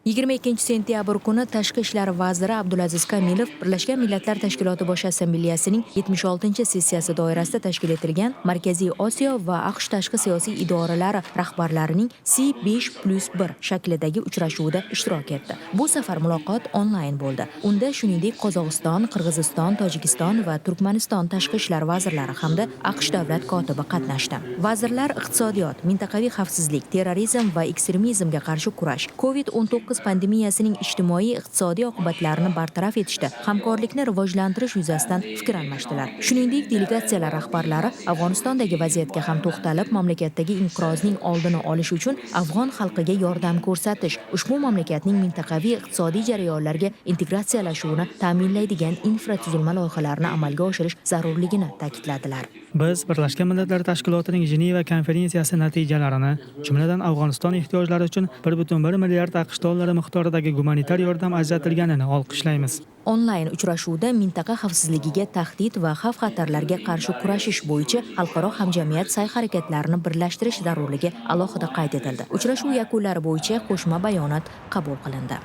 22-sentyabr kuni Tashqi ishlar vaziri Abdulaziz Kamilov Birlashgan Millatlar Tashkiloti Bosh Assambleyasining 76-sessiyasi doirasida tashkil etilgan Markaziy Osiyo va AQSh tashqi siyosiy idoralari rahbarlarining C5+1 shaklidagi uchrashuvida ishtirok etdi. Bu safar muloqot onlayn bo'ldi. Unda shuningdek Qozog'iston, Qirg'iziston, Tojikiston va Turkmaniston tashqi ishlar vazirlari hamda AQSh davlat kotibi qatnashdi. Vazirlar iqtisodiyot, mintaqaviy xavfsizlik, terrorizm va ekstremizmga qarshi kurash, COVID-19 pandemiyasining ijtimoiy-iqtisodiy oqibatlarini bartaraf etishda hamkorlikni rivojlantirish yuzasidan fikr almashdilar. Shuningdek, delegatsiyalar rahbarlari Afg'onistondagi vaziyatga ham to'xtalib, mamlakatdagi inqirozning oldini olish uchun afg'on xalqiga yordam ko'rsatish, ushbu mamlakatning mintaqaviy iqtisodiy jarayonlarga integratsiyalashuvini ta'minlaydigan infratuzilma loyihalarini amalga oshirish zarurligini ta'kidladilar. Biz Birlashgan Millatlar Tashkilotining Jeneva konferensiyasi natijalarini, jumladan Afg'oniston ehtiyojlari uchun 1,1 milliard AQSh dollari miqdoridagi gumanitar yordam ajratilganini olqishlaymiz. Onlayn uchrashuvda mintaqa xavfsizligiga tahdid va xavf-xatarlarga qarshi kurashish bo'yicha xalqaro hamjamiyat sa'y-harakatlarini birlashtirish zarurligi alohida qayd etildi. Uchrashuv yakunlari bo'yicha qo'shma bayonot qabul qilindi.